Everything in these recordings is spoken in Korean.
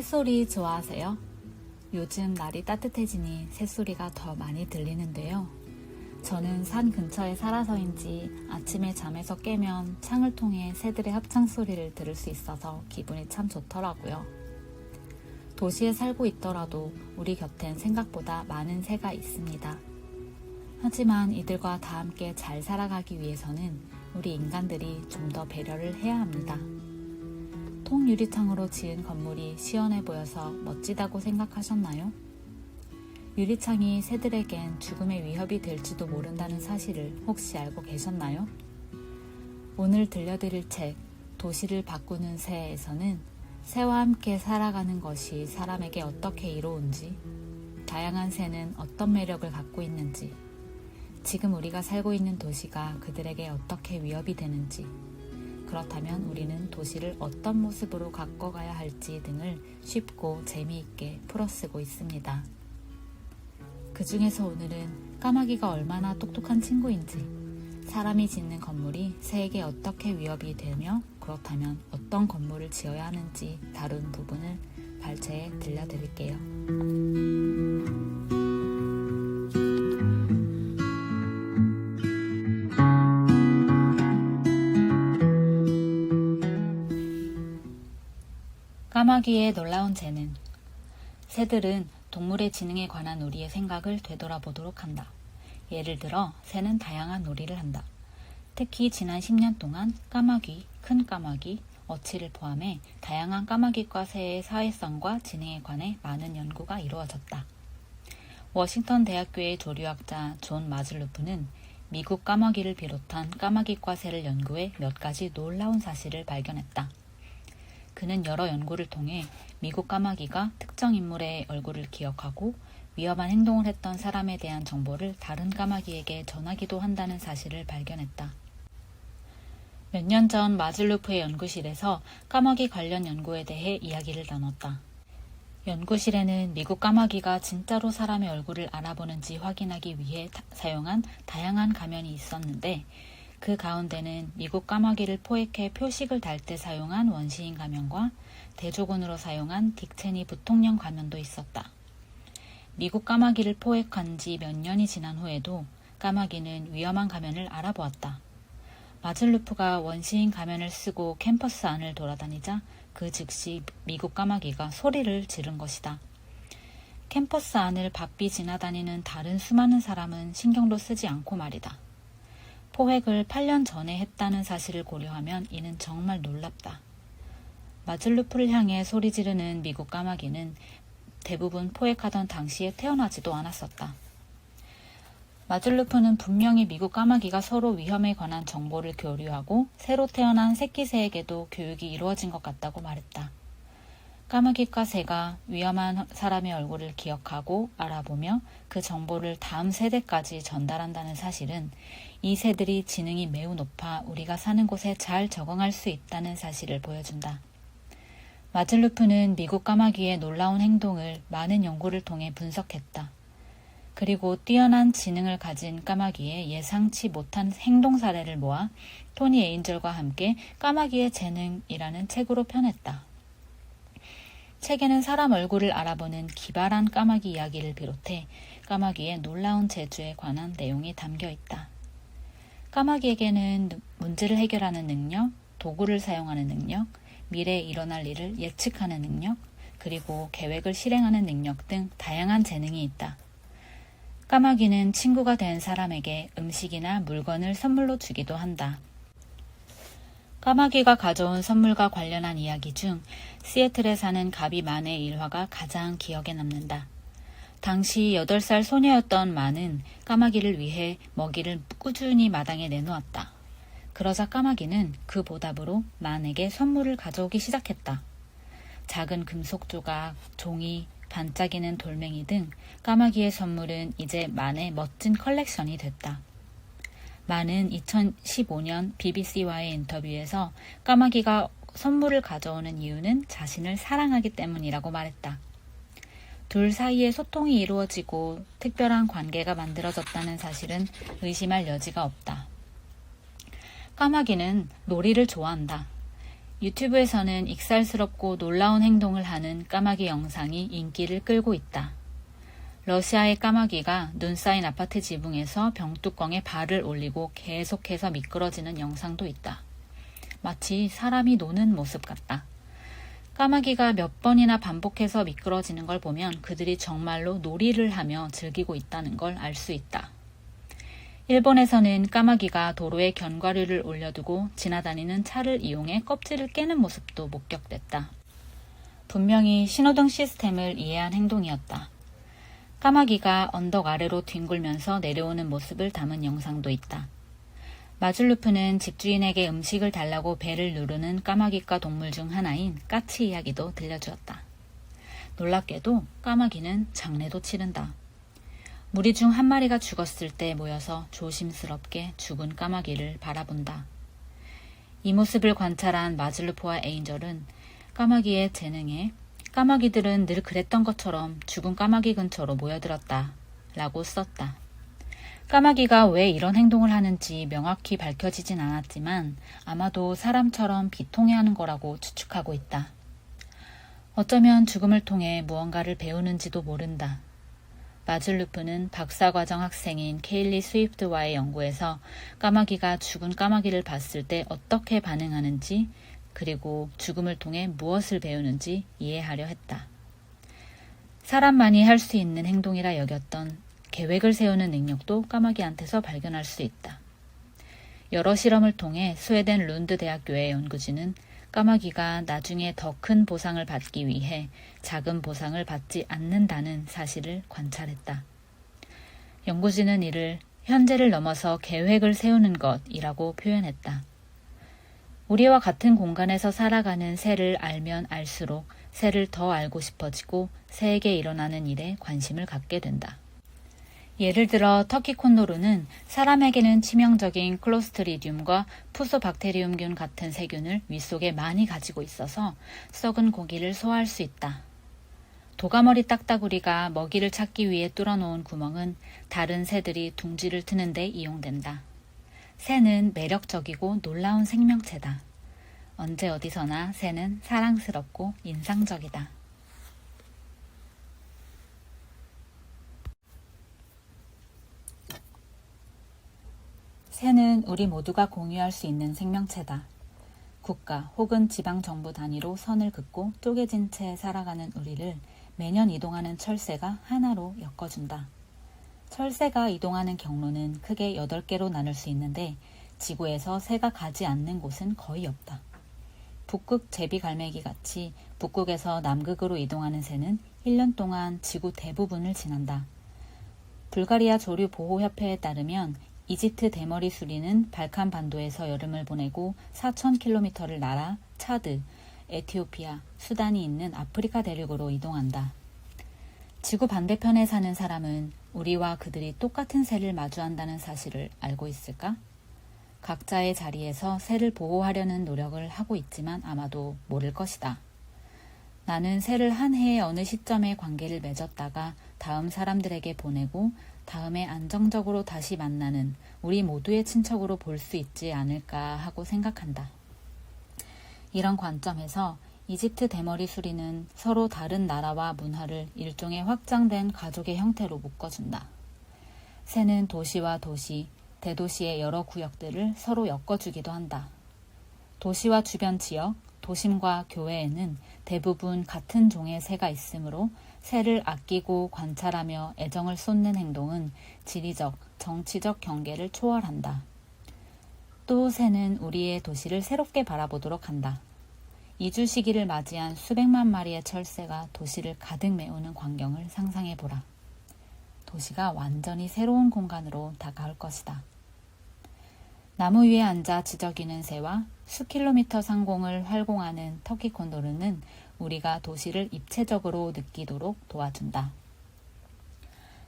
새소리 좋아하세요? 요즘 날이 따뜻해지니 새소리가 더 많이 들리는데요. 저는 산 근처에 살아서인지 아침에 잠에서 깨면 창을 통해 새들의 합창 소리를 들을 수 있어서 기분이 참 좋더라고요. 도시에 살고 있더라도 우리 곁엔 생각보다 많은 새가 있습니다. 하지만 이들과 다 함께 잘 살아가기 위해서는 우리 인간들이 좀 더 배려를 해야 합니다. 통유리창으로 지은 건물이 시원해 보여서 멋지다고 생각하셨나요? 유리창이 새들에겐 죽음의 위협이 될지도 모른다는 사실을 혹시 알고 계셨나요? 오늘 들려드릴 책 도시를 바꾸는 새에서는 새와 함께 살아가는 것이 사람에게 어떻게 이로운지, 다양한 새는 어떤 매력을 갖고 있는지, 지금 우리가 살고 있는 도시가 그들에게 어떻게 위협이 되는지, 그렇다면 우리는 도시를 어떤 모습으로 가꿔가야 할지 등을 쉽고 재미있게 풀어쓰고 있습니다. 그 중에서 오늘은 까마귀가 얼마나 똑똑한 친구인지, 사람이 짓는 건물이 새에게 어떻게 위협이 되며 그렇다면 어떤 건물을 지어야 하는지 다룬 부분을 발췌해 들려드릴게요. 까마귀의 놀라운 재능. 새들은 동물의 지능에 관한 우리의 생각을 되돌아보도록 한다. 예를 들어 새는 다양한 놀이를 한다. 특히 지난 10년 동안 까마귀, 큰 까마귀, 어치를 포함해 다양한 까마귀과 새의 사회성과 지능에 관해 많은 연구가 이루어졌다. 워싱턴 대학교의 조류학자 존 마즐루프는 미국 까마귀를 비롯한 까마귀과 새를 연구해 몇 가지 놀라운 사실을 발견했다. 그는 여러 연구를 통해 미국 까마귀가 특정 인물의 얼굴을 기억하고 위험한 행동을 했던 사람에 대한 정보를 다른 까마귀에게 전하기도 한다는 사실을 발견했다. 몇 년 전 마즐루프의 연구실에서 까마귀 관련 연구에 대해 이야기를 나눴다. 연구실에는 미국 까마귀가 진짜로 사람의 얼굴을 알아보는지 확인하기 위해 사용한 다양한 가면이 있었는데 그 가운데는 미국 까마귀를 포획해 표식을 달 때 사용한 원시인 가면과 대조군으로 사용한 딕체니 부통령 가면도 있었다. 미국 까마귀를 포획한 지 몇 년이 지난 후에도 까마귀는 위험한 가면을 알아보았다. 마즐루프가 원시인 가면을 쓰고 캠퍼스 안을 돌아다니자 그 즉시 미국 까마귀가 소리를 지른 것이다. 캠퍼스 안을 바삐 지나다니는 다른 수많은 사람은 신경도 쓰지 않고 말이다. 포획을 8년 전에 했다는 사실을 고려하면 이는 정말 놀랍다. 마즐루프를 향해 소리 지르는 미국 까마귀는 대부분 포획하던 당시에 태어나지도 않았었다. 마즐루프는 분명히 미국 까마귀가 서로 위험에 관한 정보를 교류하고 새로 태어난 새끼 새에게도 교육이 이루어진 것 같다고 말했다. 까마귀과 새가 위험한 사람의 얼굴을 기억하고 알아보며 그 정보를 다음 세대까지 전달한다는 사실은 이 새들이 지능이 매우 높아 우리가 사는 곳에 잘 적응할 수 있다는 사실을 보여준다. 마즐루프는 미국 까마귀의 놀라운 행동을 많은 연구를 통해 분석했다. 그리고 뛰어난 지능을 가진 까마귀의 예상치 못한 행동 사례를 모아 토니 에인절과 함께 까마귀의 재능이라는 책으로 펴냈다. 책에는 사람 얼굴을 알아보는 기발한 까마귀 이야기를 비롯해 까마귀의 놀라운 재주에 관한 내용이 담겨 있다. 까마귀에게는 문제를 해결하는 능력, 도구를 사용하는 능력, 미래에 일어날 일을 예측하는 능력, 그리고 계획을 실행하는 능력 등 다양한 재능이 있다. 까마귀는 친구가 된 사람에게 음식이나 물건을 선물로 주기도 한다. 까마귀가 가져온 선물과 관련한 이야기 중 시애틀에 사는 가비 만의 일화가 가장 기억에 남는다. 당시 8살 소녀였던 만은 까마귀를 위해 먹이를 꾸준히 마당에 내놓았다. 그러자 까마귀는 그 보답으로 만에게 선물을 가져오기 시작했다. 작은 금속 조각, 종이, 반짝이는 돌멩이 등 까마귀의 선물은 이제 만의 멋진 컬렉션이 됐다. 만은 2015년 BBC와의 인터뷰에서 까마귀가 선물을 가져오는 이유는 자신을 사랑하기 때문이라고 말했다. 둘 사이에 소통이 이루어지고 특별한 관계가 만들어졌다는 사실은 의심할 여지가 없다. 까마귀는 놀이를 좋아한다. 유튜브에서는 익살스럽고 놀라운 행동을 하는 까마귀 영상이 인기를 끌고 있다. 러시아의 까마귀가 눈 쌓인 아파트 지붕에서 병뚜껑에 발을 올리고 계속해서 미끄러지는 영상도 있다. 마치 사람이 노는 모습 같다. 까마귀가 몇 번이나 반복해서 미끄러지는 걸 보면 그들이 정말로 놀이를 하며 즐기고 있다는 걸 알 수 있다. 일본에서는 까마귀가 도로에 견과류를 올려두고 지나다니는 차를 이용해 껍질을 깨는 모습도 목격됐다. 분명히 신호등 시스템을 이해한 행동이었다. 까마귀가 언덕 아래로 뒹굴면서 내려오는 모습을 담은 영상도 있다. 마즐루프는 집주인에게 음식을 달라고 배를 누르는 까마귀과 동물 중 하나인 까치 이야기도 들려주었다. 놀랍게도 까마귀는 장례도 치른다. 무리 중 한 마리가 죽었을 때 모여서 조심스럽게 죽은 까마귀를 바라본다. 이 모습을 관찰한 마즐루프와 에인절은 까마귀의 재능에 까마귀들은 늘 그랬던 것처럼 죽은 까마귀 근처로 모여들었다 라고 썼다. 까마귀가 왜 이런 행동을 하는지 명확히 밝혀지진 않았지만 아마도 사람처럼 비통해하는 거라고 추측하고 있다. 어쩌면 죽음을 통해 무언가를 배우는지도 모른다. 마즐루프는 박사과정 학생인 케일리 스위프트와의 연구에서 까마귀가 죽은 까마귀를 봤을 때 어떻게 반응하는지 그리고 죽음을 통해 무엇을 배우는지 이해하려 했다. 사람만이 할 수 있는 행동이라 여겼던 계획을 세우는 능력도 까마귀한테서 발견할 수 있다. 여러 실험을 통해 스웨덴 룬드 대학교의 연구진은 까마귀가 나중에 더 큰 보상을 받기 위해 작은 보상을 받지 않는다는 사실을 관찰했다. 연구진은 이를 현재를 넘어서 계획을 세우는 것이라고 표현했다. 우리와 같은 공간에서 살아가는 새를 알면 알수록 새를 더 알고 싶어지고 새에게 일어나는 일에 관심을 갖게 된다. 예를 들어 터키 콘도르는 사람에게는 치명적인 클로스트리디움과 푸소박테리움균 같은 세균을 윗속에 많이 가지고 있어서 썩은 고기를 소화할 수 있다. 도가머리 딱따구리가 먹이를 찾기 위해 뚫어놓은 구멍은 다른 새들이 둥지를 트는 데 이용된다. 새는 매력적이고 놀라운 생명체다. 언제 어디서나 새는 사랑스럽고 인상적이다. 새는 우리 모두가 공유할 수 있는 생명체다. 국가 혹은 지방정부 단위로 선을 긋고 쪼개진 채 살아가는 우리를 매년 이동하는 철새가 하나로 엮어준다. 철새가 이동하는 경로는 크게 8개로 나눌 수 있는데 지구에서 새가 가지 않는 곳은 거의 없다. 북극 제비갈매기 같이 북극에서 남극으로 이동하는 새는 1년 동안 지구 대부분을 지난다. 불가리아 조류 보호협회에 따르면 이집트 대머리 수리는 발칸 반도에서 여름을 보내고 4,000km를 날아 차드, 에티오피아, 수단이 있는 아프리카 대륙으로 이동한다. 지구 반대편에 사는 사람은 우리와 그들이 똑같은 새를 마주한다는 사실을 알고 있을까? 각자의 자리에서 새를 보호하려는 노력을 하고 있지만 아마도 모를 것이다. 나는 새를 한 해의 어느 시점에 관계를 맺었다가 다음 사람들에게 보내고 다음에 안정적으로 다시 만나는 우리 모두의 친척으로 볼 수 있지 않을까 하고 생각한다. 이런 관점에서 이집트 대머리 수리는 서로 다른 나라와 문화를 일종의 확장된 가족의 형태로 묶어준다. 새는 도시와 도시, 대도시의 여러 구역들을 서로 엮어주기도 한다. 도시와 주변 지역, 도심과 교외에는 대부분 같은 종의 새가 있으므로 새를 아끼고 관찰하며 애정을 쏟는 행동은 지리적, 정치적 경계를 초월한다. 또 새는 우리의 도시를 새롭게 바라보도록 한다. 이주 시기를 맞이한 수백만 마리의 철새가 도시를 가득 메우는 광경을 상상해보라. 도시가 완전히 새로운 공간으로 다가올 것이다. 나무 위에 앉아 지저귀는 새와 수킬로미터 상공을 활공하는 터키 콘도르는 우리가 도시를 입체적으로 느끼도록 도와준다.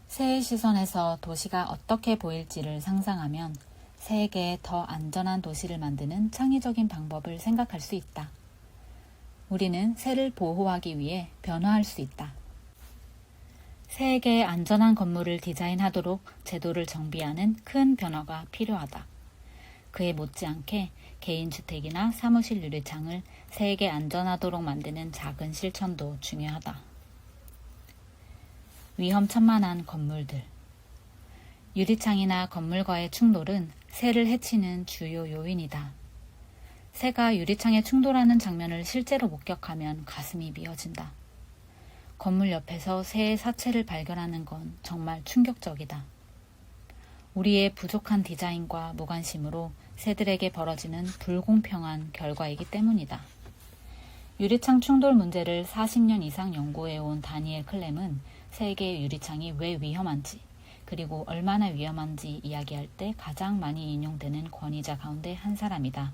새의 시선에서 도시가 어떻게 보일지를 상상하면 새에게 더 안전한 도시를 만드는 창의적인 방법을 생각할 수 있다. 우리는 새를 보호하기 위해 변화할 수 있다. 새에게 안전한 건물을 디자인하도록 제도를 정비하는 큰 변화가 필요하다. 그에 못지않게 개인주택이나 사무실 유리창을 새에게 안전하도록 만드는 작은 실천도 중요하다. 위험천만한 건물들. 유리창이나 건물과의 충돌은 새를 해치는 주요 요인이다. 새가 유리창에 충돌하는 장면을 실제로 목격하면 가슴이 미어진다. 건물 옆에서 새의 사체를 발견하는 건 정말 충격적이다. 우리의 부족한 디자인과 무관심으로 새들에게 벌어지는 불공평한 결과이기 때문이다. 유리창 충돌 문제를 40년 이상 연구해온 다니엘 클램은 새에게 유리창이 왜 위험한지, 그리고 얼마나 위험한지 이야기할 때 가장 많이 인용되는 권위자 가운데 한 사람이다.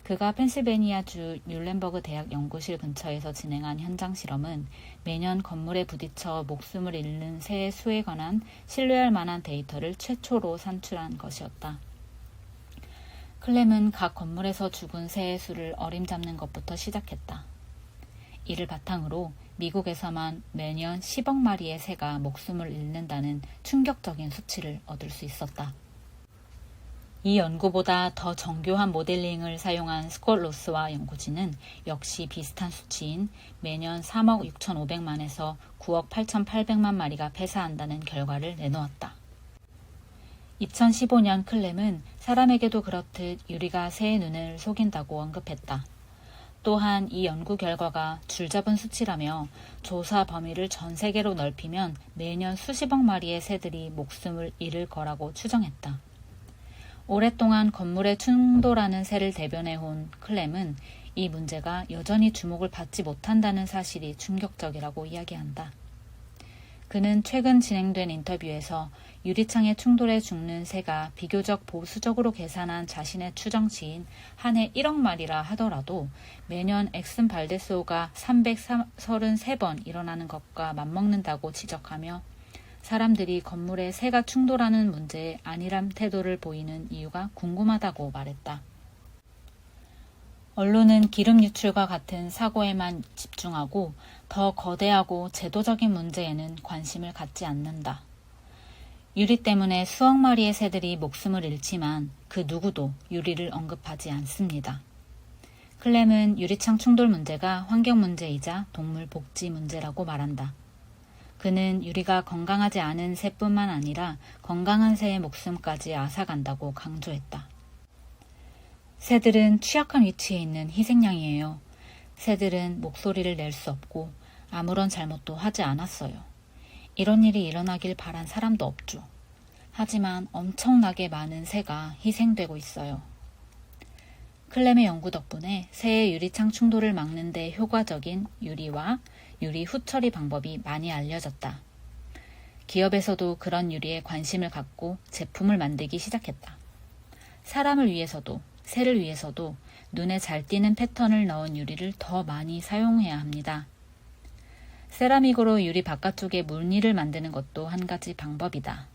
그가 펜실베니아주 뮬렌버그 대학 연구실 근처에서 진행한 현장 실험은 매년 건물에 부딪혀 목숨을 잃는 새의 수에 관한 신뢰할 만한 데이터를 최초로 산출한 것이었다. 클램은 각 건물에서 죽은 새의 수를 어림잡는 것부터 시작했다. 이를 바탕으로 미국에서만 매년 10억 마리의 새가 목숨을 잃는다는 충격적인 수치를 얻을 수 있었다. 이 연구보다 더 정교한 모델링을 사용한 스콧 로스와 연구진은 역시 비슷한 수치인 매년 3억 6,500만에서 9억 8,800만 마리가 폐사한다는 결과를 내놓았다. 2015년 클램은 사람에게도 그렇듯 유리가 새의 눈을 속인다고 언급했다. 또한 이 연구 결과가 줄잡은 수치라며 조사 범위를 전 세계로 넓히면 매년 수십억 마리의 새들이 목숨을 잃을 거라고 추정했다. 오랫동안 건물에 충돌하는 새를 대변해온 클램은 이 문제가 여전히 주목을 받지 못한다는 사실이 충격적이라고 이야기한다. 그는 최근 진행된 인터뷰에서 유리창에 충돌해 죽는 새가 비교적 보수적으로 계산한 자신의 추정치인 한 해 1억 마리라 하더라도 매년 엑슨 발데스호가 333번 일어나는 것과 맞먹는다고 지적하며 사람들이 건물에 새가 충돌하는 문제에 안일한 태도를 보이는 이유가 궁금하다고 말했다. 언론은 기름 유출과 같은 사고에만 집중하고 더 거대하고 제도적인 문제에는 관심을 갖지 않는다. 유리 때문에 수억 마리의 새들이 목숨을 잃지만 그 누구도 유리를 언급하지 않습니다. 클램은 유리창 충돌 문제가 환경 문제이자 동물 복지 문제라고 말한다. 그는 유리가 건강하지 않은 새뿐만 아니라 건강한 새의 목숨까지 앗아간다고 강조했다. 새들은 취약한 위치에 있는 희생양이에요. 새들은 목소리를 낼 수 없고 아무런 잘못도 하지 않았어요. 이런 일이 일어나길 바란 사람도 없죠. 하지만 엄청나게 많은 새가 희생되고 있어요. 클램의 연구 덕분에 새의 유리창 충돌을 막는 데 효과적인 유리와 유리 후처리 방법이 많이 알려졌다. 기업에서도 그런 유리에 관심을 갖고 제품을 만들기 시작했다. 사람을 위해서도 새를 위해서도 눈에 잘 띄는 패턴을 넣은 유리를 더 많이 사용해야 합니다. 세라믹으로 유리 바깥쪽에 무늬를 만드는 것도 한 가지 방법이다.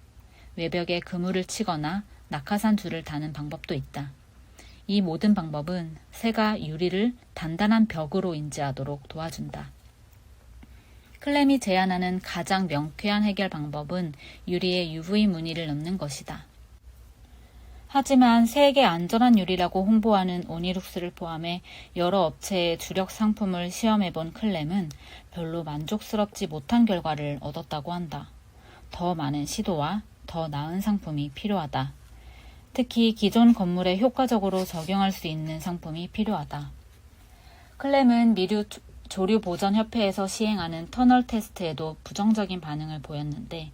외벽에 그물을 치거나 낙하산 줄을 다는 방법도 있다. 이 모든 방법은 새가 유리를 단단한 벽으로 인지하도록 도와준다. 클램이 제안하는 가장 명쾌한 해결 방법은 유리에 UV 무늬를 넣는 것이다. 하지만 새에게 안전한 유리라고 홍보하는 오니룩스를 포함해 여러 업체의 주력 상품을 시험해본 클램은 별로 만족스럽지 못한 결과를 얻었다고 한다. 더 많은 시도와 더 나은 상품이 필요하다. 특히 기존 건물에 효과적으로 적용할 수 있는 상품이 필요하다. 클램은 미류 조류 보전 협회에서 시행하는 터널 테스트에도 부정적인 반응을 보였는데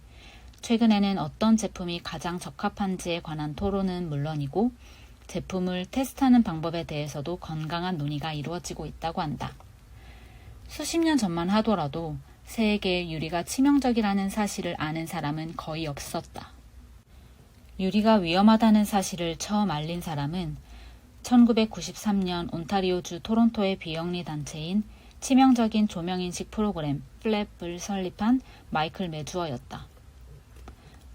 최근에는 어떤 제품이 가장 적합한지에 관한 토론은 물론이고 제품을 테스트하는 방법에 대해서도 건강한 논의가 이루어지고 있다고 한다. 수십 년 전만 하더라도 새에게 유리가 치명적이라는 사실을 아는 사람은 거의 없었다. 유리가 위험하다는 사실을 처음 알린 사람은 1993년 온타리오주 토론토의 비영리 단체인 치명적인 조명인식 프로그램 플랩을 설립한 마이클 매주어였다.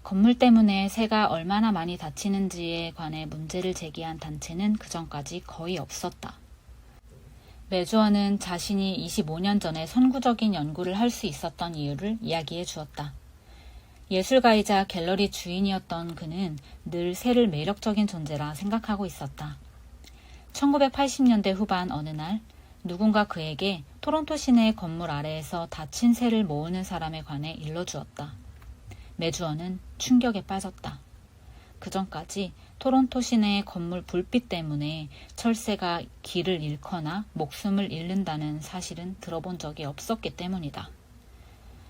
건물 때문에 새가 얼마나 많이 다치는지에 관해 문제를 제기한 단체는 그전까지 거의 없었다. 매주어는 자신이 25년 전에 선구적인 연구를 할 수 있었던 이유를 이야기해 주었다. 예술가이자 갤러리 주인이었던 그는 늘 새를 매력적인 존재라 생각하고 있었다. 1980년대 후반 어느 날 누군가 그에게 토론토 시내의 건물 아래에서 다친 새를 모으는 사람에 관해 일러주었다. 매주어는 충격에 빠졌다. 그전까지 토론토 시내의 건물 불빛 때문에 철새가 길을 잃거나 목숨을 잃는다는 사실은 들어본 적이 없었기 때문이다.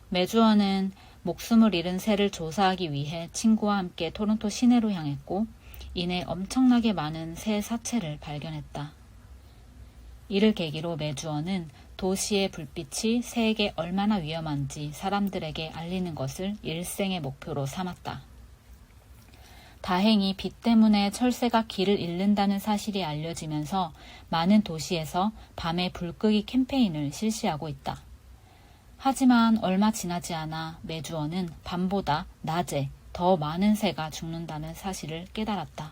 매주어는 목숨을 잃은 새를 조사하기 위해 친구와 함께 토론토 시내로 향했고 이내 엄청나게 많은 새 사체를 발견했다. 이를 계기로 매주어는 도시의 불빛이 새에게 얼마나 위험한지 사람들에게 알리는 것을 일생의 목표로 삼았다. 다행히 빛 때문에 철새가 길을 잃는다는 사실이 알려지면서 많은 도시에서 밤에 불끄기 캠페인을 실시하고 있다. 하지만 얼마 지나지 않아 매주어는 밤보다 낮에 더 많은 새가 죽는다는 사실을 깨달았다.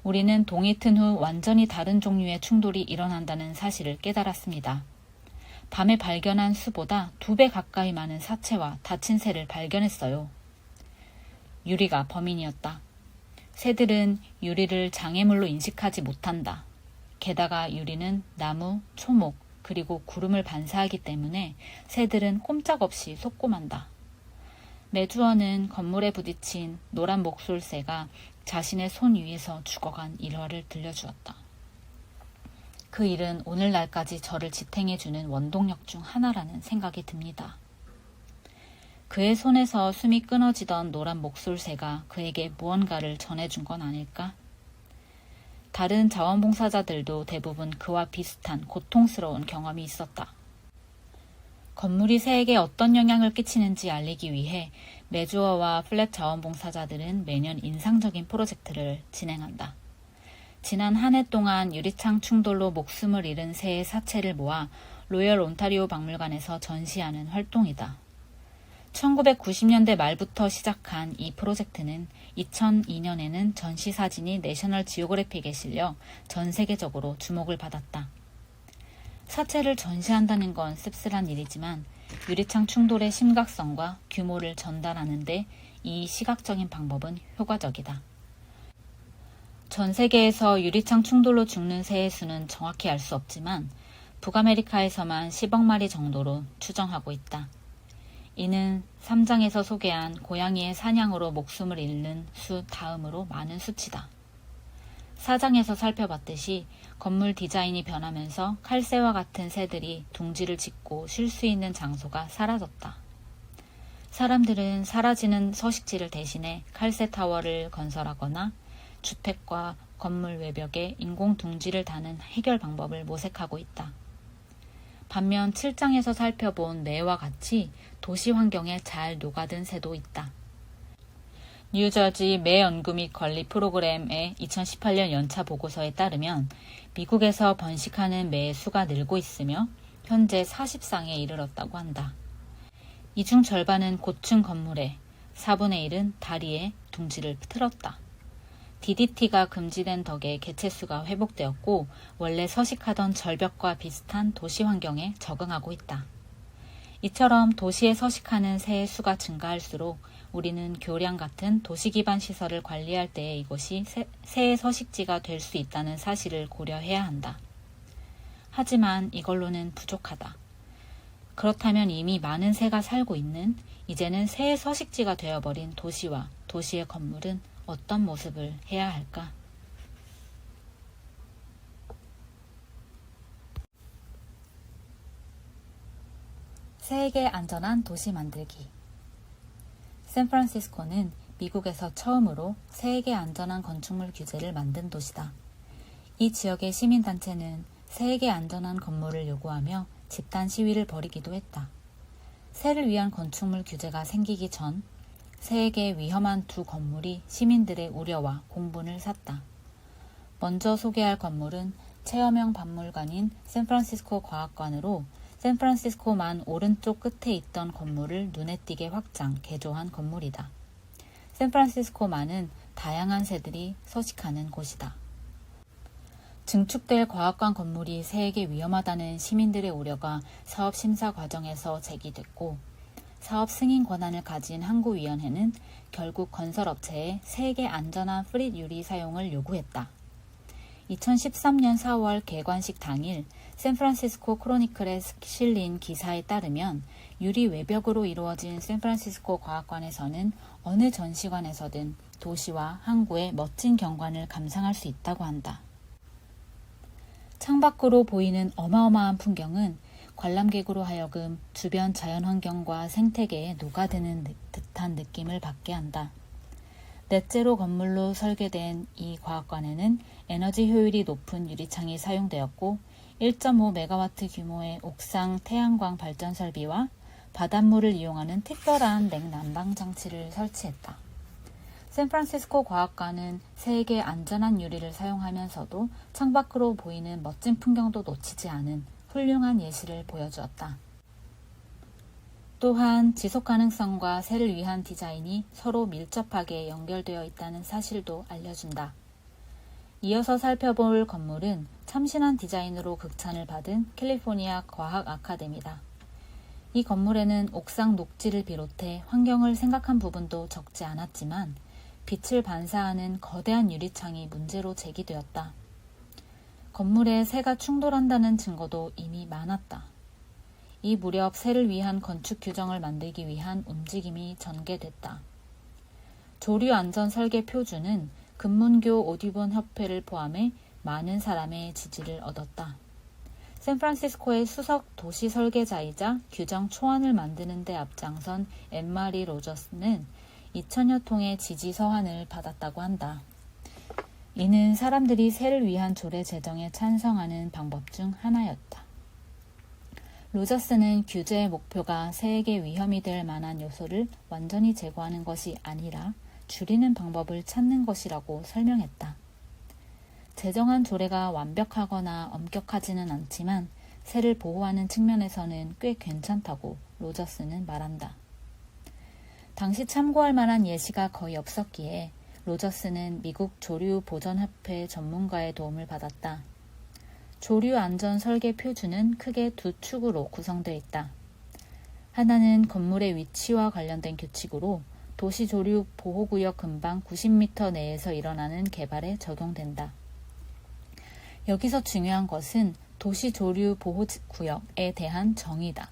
우리는 동이 튼 후 완전히 다른 종류의 충돌이 일어난다는 사실을 깨달았습니다. 밤에 발견한 수보다 2배 가까이 많은 사체와 다친 새를 발견했어요. 유리가 범인이었다. 새들은 유리를 장애물로 인식하지 못한다. 게다가 유리는 나무, 초목, 그리고 구름을 반사하기 때문에 새들은 꼼짝없이 속고만다. 매주어는 건물에 부딪힌 노란 목솔새가 자신의 손 위에서 죽어간 일화를 들려주었다. 그 일은 오늘날까지 저를 지탱해주는 원동력 중 하나라는 생각이 듭니다. 그의 손에서 숨이 끊어지던 노란 목솔새가 그에게 무언가를 전해준 건 아닐까? 다른 자원봉사자들도 대부분 그와 비슷한 고통스러운 경험이 있었다. 건물이 새에게 어떤 영향을 끼치는지 알리기 위해 매주어와 플랫 자원봉사자들은 매년 인상적인 프로젝트를 진행한다. 지난 한 해 동안 유리창 충돌로 목숨을 잃은 새의 사체를 모아 로열 온타리오 박물관에서 전시하는 활동이다. 1990년대 말부터 시작한 이 프로젝트는 2002년에는 전시 사진이 내셔널 지오그래픽에 실려 전 세계적으로 주목을 받았다. 사체를 전시한다는 건 씁쓸한 일이지만 유리창 충돌의 심각성과 규모를 전달하는 데 이 시각적인 방법은 효과적이다. 전 세계에서 유리창 충돌로 죽는 새의 수는 정확히 알 수 없지만 북아메리카에서만 10억 마리 정도로 추정하고 있다. 이는 3장에서 소개한 고양이의 사냥으로 목숨을 잃는 수 다음으로 많은 수치다. 4장에서 살펴봤듯이 건물 디자인이 변하면서 칼새와 같은 새들이 둥지를 짓고 쉴 수 있는 장소가 사라졌다. 사람들은 사라지는 서식지를 대신해 칼새 타워를 건설하거나 주택과 건물 외벽에 인공 둥지를 다는 해결 방법을 모색하고 있다. 반면 7장에서 살펴본 매와 같이 도시 환경에 잘 녹아든 새도 있다. 뉴저지 매 연구 및 관리 프로그램의 2018년 연차 보고서에 따르면 미국에서 번식하는 매의 수가 늘고 있으며 현재 40쌍에 이르렀다고 한다. 이 중 절반은 고층 건물에, 4분의 1은 다리에 둥지를 틀었다. DDT가 금지된 덕에 개체수가 회복되었고 원래 서식하던 절벽과 비슷한 도시 환경에 적응하고 있다. 이처럼 도시에 서식하는 새의 수가 증가할수록 우리는 교량 같은 도시 기반 시설을 관리할 때에 이것이 새의 서식지가 될 수 있다는 사실을 고려해야 한다. 하지만 이걸로는 부족하다. 그렇다면 이미 많은 새가 살고 있는 이제는 새의 서식지가 되어버린 도시와 도시의 건물은 어떤 모습을 해야 할까? 새에게 안전한 도시 만들기. 샌프란시스코는 미국에서 처음으로 새에게 안전한 건축물 규제를 만든 도시다. 이 지역의 시민단체는 새에게 안전한 건물을 요구하며 집단 시위를 벌이기도 했다. 새를 위한 건축물 규제가 생기기 전 새에게 위험한 두 건물이 시민들의 우려와 공분을 샀다. 먼저 소개할 건물은 체험형 박물관인 샌프란시스코 과학관으로 샌프란시스코만 오른쪽 끝에 있던 건물을 눈에 띄게 확장, 개조한 건물이다. 샌프란시스코만은 다양한 새들이 서식하는 곳이다. 증축될 과학관 건물이 새에게 위험하다는 시민들의 우려가 사업 심사 과정에서 제기됐고 사업 승인 권한을 가진 2013년 4월 개관식 당일 샌프란시스코 크로니클에 실린 기사에 따르면 유리 외벽으로 이루어진 샌프란시스코 과학관에서는 어느 전시관에서든 도시와 항구의 멋진 경관을 감상할 수 있다고 한다. 창밖으로 보이는 어마어마한 풍경은 관람객으로 하여금 주변 자연환경과 생태계에 녹아드는 듯한 느낌을 받게 한다. 넷제로 건물로 설계된 이 과학관에는 에너지 효율이 높은 유리창이 사용되었고 1.5메가와트 규모의 옥상 태양광 발전 설비와 바닷물을 이용하는 특별한 냉난방 장치를 설치했다. 샌프란시스코 과학관은 세계 안전한 유리를 사용하면서도 창밖으로 보이는 멋진 풍경도 놓치지 않은 훌륭한 예시를 보여주었다. 또한 지속 가능성과 새를 위한 디자인이 서로 밀접하게 연결되어 있다는 사실도 알려준다. 이어서 살펴볼 건물은 참신한 디자인으로 극찬을 받은 캘리포니아 과학 아카데미다. 이 건물에는 옥상 녹지를 비롯해 환경을 생각한 부분도 적지 않았지만 빛을 반사하는 거대한 유리창이 문제로 제기되었다. 건물에 새가 충돌한다는 증거도 이미 많았다. 이 무렵 새를 위한 건축 규정을 만들기 위한 움직임이 전개됐다. 조류 안전 설계 표준은 금문교 오디본 협회를 포함해 많은 사람의 지지를 얻었다. 샌프란시스코의 수석 도시 설계자이자 규정 초안을 만드는 데 앞장선 엠마리 로저스는 2000여 통의 지지 서한을 받았다고 한다. 이는 사람들이 새를 위한 조례 제정에 찬성하는 방법 중 하나였다. 로저스는 규제의 목표가 새에게 위험이 될 만한 요소를 완전히 제거하는 것이 아니라 줄이는 방법을 찾는 것이라고 설명했다. 제정한 조례가 완벽하거나 엄격하지는 않지만 새를 보호하는 측면에서는 꽤 괜찮다고 로저스는 말한다. 당시 참고할 만한 예시가 거의 없었기에 로저스는 미국 조류보전협회 전문가의 도움을 받았다. 조류 안전 설계 표준은 크게 두 축으로 구성되어 있다. 하나는 건물의 위치와 관련된 규칙으로 도시 조류 보호구역 근방 90m 내에서 일어나는 개발에 적용된다. 여기서 중요한 것은 도시 조류 보호구역에 대한 정의다.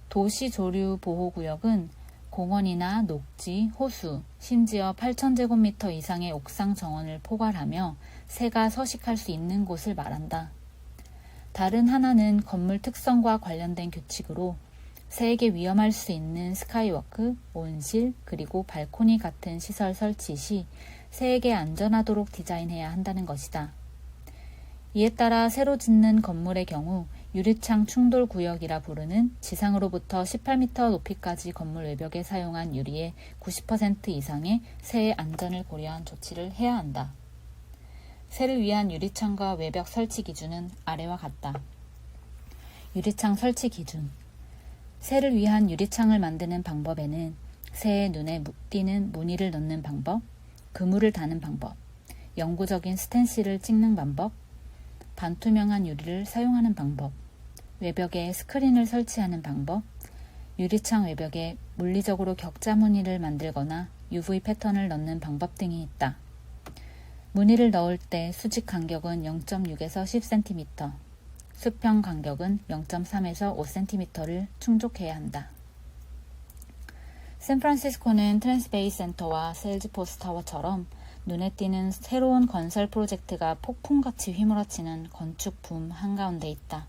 도시 조류 보호구역은 공원이나 녹지, 호수, 심지어 8,000제곱미터 이상의 옥상 정원을 포괄하며 새가 서식할 수 있는 곳을 말한다. 다른 하나는 건물 특성과 관련된 규칙으로 새에게 위험할 수 있는 스카이워크, 온실, 그리고 발코니 같은 시설 설치 시 새에게 안전하도록 디자인해야 한다는 것이다. 이에 따라 새로 짓는 건물의 경우 유리창 충돌 구역이라 부르는 지상으로부터 18m 높이까지 건물 외벽에 사용한 유리의 90% 이상의 새의 안전을 고려한 조치를 해야 한다. 새를 위한 유리창과 외벽 설치 기준은 아래와 같다. 유리창 설치 기준. 새를 위한 유리창을 만드는 방법에는 새의 눈에 띄는 무늬를 넣는 방법, 그물을 다는 방법, 영구적인 스텐실을 찍는 방법, 반투명한 유리를 사용하는 방법, 외벽에 스크린을 설치하는 방법, 유리창 외벽에 물리적으로 격자 무늬를 만들거나 UV 패턴을 넣는 방법 등이 있다. 무늬를 넣을 때 수직 간격은 0.6에서 10cm, 수평 간격은 0.3에서 5cm를 충족해야 한다. 샌프란시스코는 트랜스베이 센터와 세일즈포스 타워처럼 눈에 띄는 새로운 건설 프로젝트가 폭풍같이 휘몰아치는 건축 붐 한가운데 있다.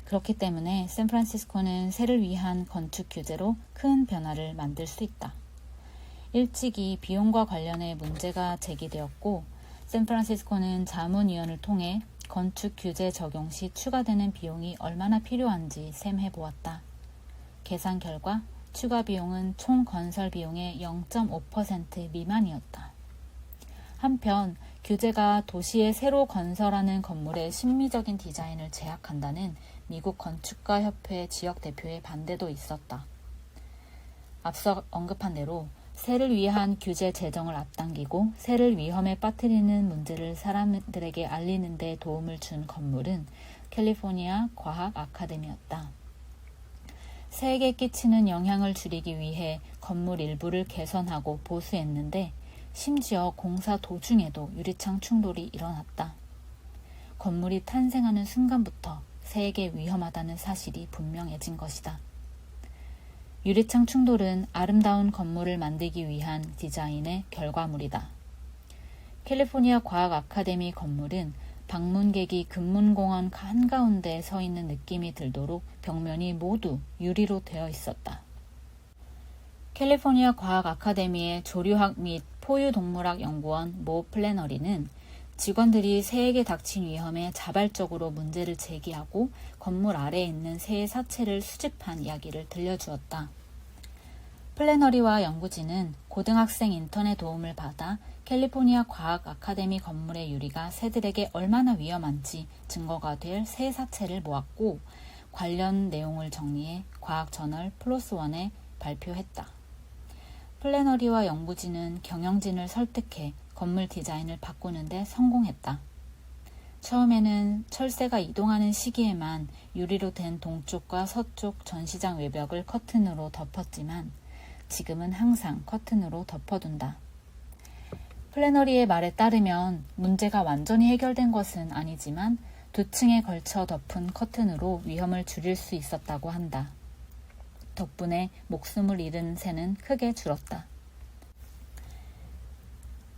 그렇기 때문에 샌프란시스코는 새를 위한 건축 규제로 큰 변화를 만들 수 있다. 일찍이 비용과 관련해 문제가 제기되었고 샌프란시스코는 자문위원을 통해 건축 규제 적용 시 추가되는 비용이 얼마나 필요한지 셈해 보았다. 계산 결과 추가 비용은 총 건설 비용의 0.5% 미만이었다. 한편 규제가 도시에 새로 건설하는 건물의 심미적인 디자인을 제약한다는 미국 건축가 협회 지역 대표의 반대도 있었다. 앞서 언급한 대로 새를 위한 규제 제정을 앞당기고 새를 위험에 빠뜨리는 문제를 사람들에게 알리는 데 도움을 준 건물은 캘리포니아 과학 아카데미였다. 새에게 끼치는 영향을 줄이기 위해 건물 일부를 개선하고 보수했는데 심지어 공사 도중에도 유리창 충돌이 일어났다. 건물이 탄생하는 순간부터 새에게 위험하다는 사실이 분명해진 것이다. 유리창 충돌은 아름다운 건물을 만들기 위한 디자인의 결과물이다. 캘리포니아 과학 아카데미 건물은 방문객이 금문공원 한가운데에 서 있는 느낌이 들도록 벽면이 모두 유리로 되어 있었다. 캘리포니아 과학 아카데미의 조류학 및 포유동물학 연구원 모 플래너리는 직원들이 새에게 닥친 위험에 자발적으로 문제를 제기하고 건물 아래에 있는 새의 사체를 수집한 이야기를 들려주었다. 플래너리와 연구진은 고등학생 인턴의 도움을 받아 캘리포니아 과학 아카데미 건물의 유리가 새들에게 얼마나 위험한지 증거가 될 새 사체를 모았고 관련 내용을 정리해 과학 저널 플로스1에 발표했다. 플래너리와 연구진은 경영진을 설득해 건물 디자인을 바꾸는 데 성공했다. 처음에는 철새가 이동하는 시기에만 유리로 된 동쪽과 서쪽 전시장 외벽을 커튼으로 덮었지만 지금은 항상 커튼으로 덮어둔다. 플래너리의 말에 따르면 문제가 완전히 해결된 것은 아니지만 2층에 걸쳐 덮은 커튼으로 위험을 줄일 수 있었다고 한다. 덕분에 목숨을 잃은 새는 크게 줄었다.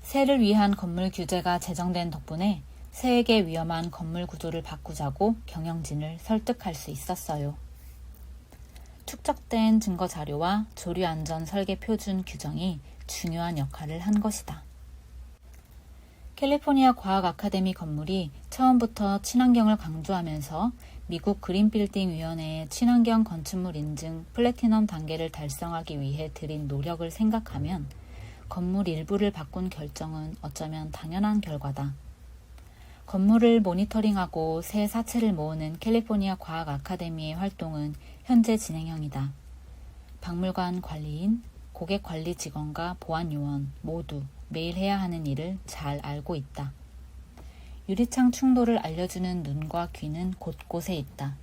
새를 위한 건물 규제가 제정된 덕분에 새에게 위험한 건물 구조를 바꾸자고 경영진을 설득할 수 있었어요. 축적된 증거 자료와 조류 안전 설계 표준 규정이 중요한 역할을 한 것이다. 캘리포니아 과학 아카데미 건물이 처음부터 친환경을 강조하면서 미국 그린빌딩위원회의 친환경 건축물 인증 플래티넘 단계를 달성하기 위해 들인 노력을 생각하면 건물 일부를 바꾼 결정은 어쩌면 당연한 결과다. 건물을 모니터링하고 새 사체를 모으는 캘리포니아 과학 아카데미의 활동은 현재 진행형이다. 박물관 관리인, 고객 관리 직원과 보안 요원 모두 매일 해야 하는 일을 잘 알고 있다. 유리창 충돌을 알려주는 눈과 귀는 곳곳에 있다.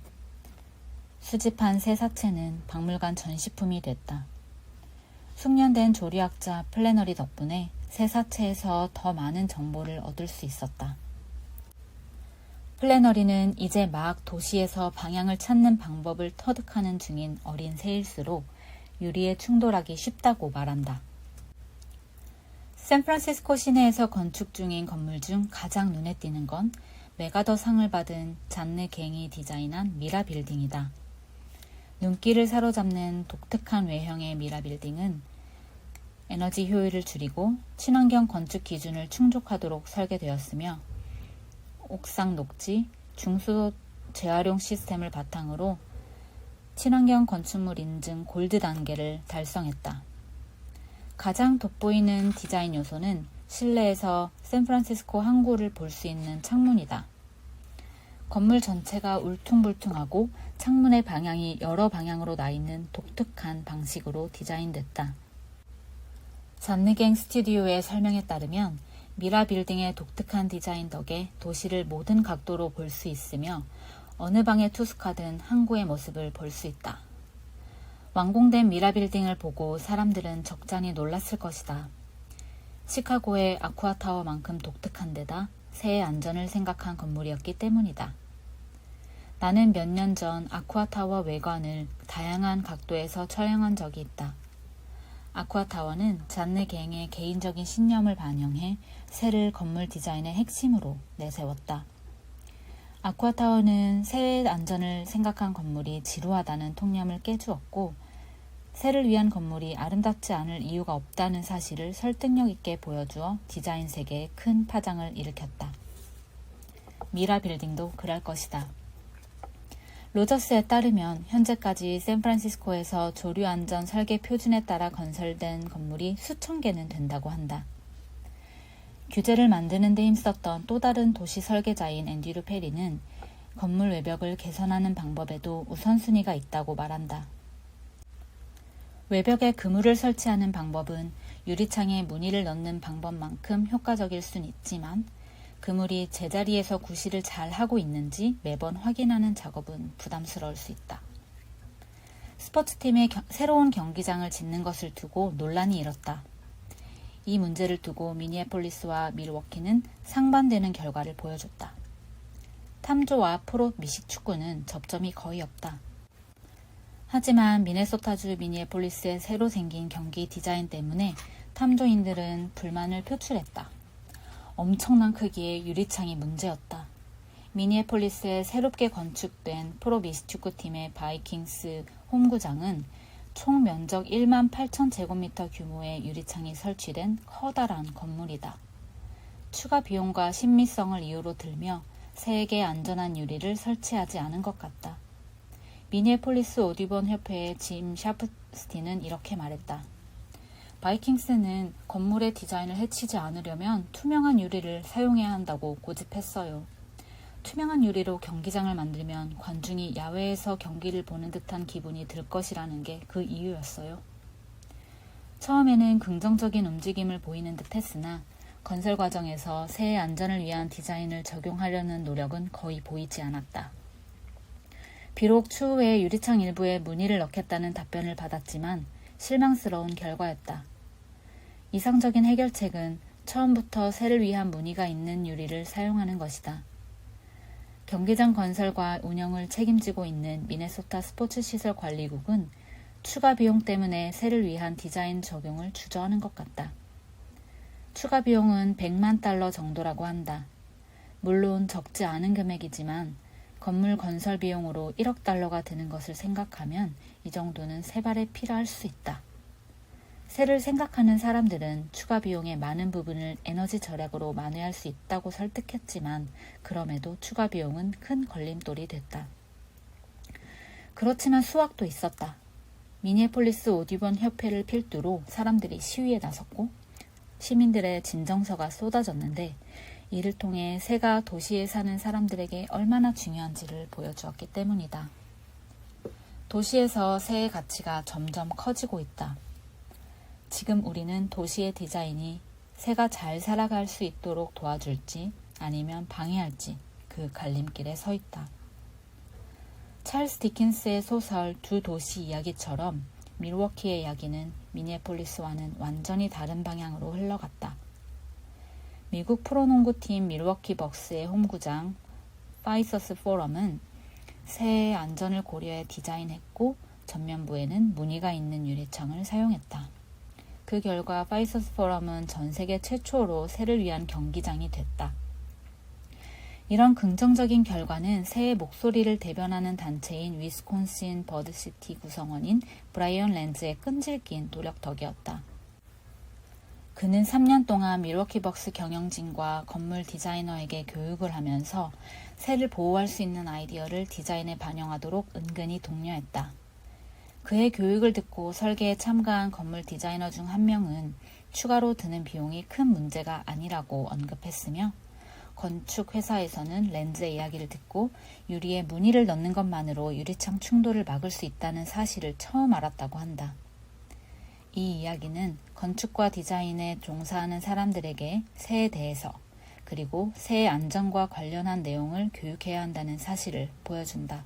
수집한 새 사체는 박물관 전시품이 됐다. 숙련된 조리학자 플래너리 덕분에 새 사체에서 더 많은 정보를 얻을 수 있었다. 플래너리는 이제 막 도시에서 방향을 찾는 방법을 터득하는 중인 어린 새일수록 유리에 충돌하기 쉽다고 말한다. 샌프란시스코 시내에서 건축 중인 건물 중 가장 눈에 띄는 건 메가더 상을 받은 잔느 갱이 디자인한 미라 빌딩이다. 눈길을 사로잡는 독특한 외형의 미라 빌딩은 에너지 효율을 줄이고 친환경 건축 기준을 충족하도록 설계되었으며 옥상 녹지, 중수도 재활용 시스템을 바탕으로 친환경 건축물 인증 골드 단계를 달성했다. 가장 돋보이는 디자인 요소는 실내에서 샌프란시스코 항구를 볼 수 있는 창문이다. 건물 전체가 울퉁불퉁하고 창문의 방향이 여러 방향으로 나 있는 독특한 방식으로 디자인됐다. 잔느갱 스튜디오의 설명에 따르면 미라 빌딩의 독특한 디자인 덕에 도시를 모든 각도로 볼 수 있으며 어느 방에 투숙하든 항구의 모습을 볼 수 있다. 완공된 미라 빌딩을 보고 사람들은 적잖이 놀랐을 것이다. 시카고의 아쿠아타워만큼 독특한 데다 새의 안전을 생각한 건물이었기 때문이다. 나는 몇 년 전 아쿠아타워 외관을 다양한 각도에서 촬영한 적이 있다. 아쿠아타워는 잔느 갱의 개인적인 신념을 반영해 새를 건물 디자인의 핵심으로 내세웠다. 아쿠아타워는 새의 안전을 생각한 건물이 지루하다는 통념을 깨주었고 새를 위한 건물이 아름답지 않을 이유가 없다는 사실을 설득력 있게 보여주어 디자인 세계에 큰 파장을 일으켰다. 미라 빌딩도 그럴 것이다. 로저스에 따르면 현재까지 샌프란시스코에서 조류 안전 설계 표준에 따라 건설된 건물이 수천 개는 된다고 한다. 규제를 만드는 데 힘썼던 또 다른 도시 설계자인 앤드류 페리는 건물 외벽을 개선하는 방법에도 우선순위가 있다고 말한다. 외벽에 그물을 설치하는 방법은 유리창에 무늬를 넣는 방법만큼 효과적일 순 있지만 그물이 제자리에서 구실을 잘 하고 있는지 매번 확인하는 작업은 부담스러울 수 있다. 스포츠팀의 새로운 경기장을 짓는 것을 두고 논란이 일었다. 이 문제를 두고 미니애폴리스와 밀워키는 상반되는 결과를 보여줬다. 탐조와 프로 미식축구는 접점이 거의 없다. 하지만 미네소타주 미니애폴리스의 새로 생긴 경기 디자인 때문에 탐조인들은 불만을 표출했다. 엄청난 크기의 유리창이 문제였다. 미니애폴리스에 새롭게 건축된 프로 미식축구팀의 바이킹스 홈구장은 총 면적 1만 8천 제곱미터 규모의 유리창이 설치된 커다란 건물이다. 추가 비용과 신미성을 이유로 들며 세계 안전한 유리를 설치하지 않은 것 같다. 미니애폴리스 오디번 협회의 짐 샤프스티는 이렇게 말했다. 바이킹스는 건물의 디자인을 해치지 않으려면 투명한 유리를 사용해야 한다고 고집했어요. 투명한 유리로 경기장을 만들면 관중이 야외에서 경기를 보는 듯한 기분이 들 것이라는 게 그 이유였어요. 처음에는 긍정적인 움직임을 보이는 듯 했으나 건설 과정에서 새의 안전을 위한 디자인을 적용하려는 노력은 거의 보이지 않았다. 비록 추후에 유리창 일부에 무늬를 넣겠다는 답변을 받았지만 실망스러운 결과였다. 이상적인 해결책은 처음부터 새를 위한 무늬가 있는 유리를 사용하는 것이다. 경기장 건설과 운영을 책임지고 있는 미네소타 스포츠시설관리국은 추가 비용 때문에 새를 위한 디자인 적용을 주저하는 것 같다. 추가 비용은 100만 달러 정도라고 한다. 물론 적지 않은 금액이지만 건물 건설 비용으로 1억 달러가 드는 것을 생각하면 이 정도는 세발에 필요할 수 있다. 새를 생각하는 사람들은 추가 비용의 많은 부분을 에너지 절약으로 만회할 수 있다고 설득했지만 그럼에도 추가 비용은 큰 걸림돌이 됐다. 그렇지만 수확도 있었다. 미니애폴리스 오디번 협회를 필두로 사람들이 시위에 나섰고 시민들의 진정서가 쏟아졌는데 이를 통해 새가 도시에 사는 사람들에게 얼마나 중요한지를 보여주었기 때문이다. 도시에서 새의 가치가 점점 커지고 있다. 지금 우리는 도시의 디자인이 새가 잘 살아갈 수 있도록 도와줄지 아니면 방해할지 그 갈림길에 서 있다. 찰스 디킨스의 소설 두 도시 이야기처럼 밀워키의 이야기는 미니애폴리스와는 완전히 다른 방향으로 흘러갔다. 미국 프로농구팀 밀워키 벅스의 홈구장 파이서스 포럼은 새의 안전을 고려해 디자인했고 전면부에는 무늬가 있는 유리창을 사용했다. 그 결과 파이서스 포럼은 전 세계 최초로 새를 위한 경기장이 됐다. 이런 긍정적인 결과는 새의 목소리를 대변하는 단체인 위스콘신 버드시티 구성원인 브라이언 렌즈의 끈질긴 노력 덕이었다. 그는 3년 동안 밀워키 벅스 경영진과 건물 디자이너에게 교육을 하면서 새를 보호할 수 있는 아이디어를 디자인에 반영하도록 은근히 독려했다. 그의 교육을 듣고 설계에 참가한 건물 디자이너 중 한 명은 추가로 드는 비용이 큰 문제가 아니라고 언급했으며 건축 회사에서는 렌즈의 이야기를 듣고 유리에 무늬를 넣는 것만으로 유리창 충돌을 막을 수 있다는 사실을 처음 알았다고 한다. 이 이야기는 건축과 디자인에 종사하는 사람들에게 새에 대해서 그리고 새의 안전과 관련한 내용을 교육해야 한다는 사실을 보여준다.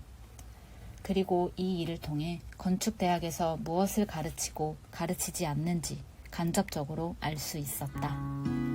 그리고 이 일을 통해 건축대학에서 무엇을 가르치고 가르치지 않는지 간접적으로 알 수 있었다.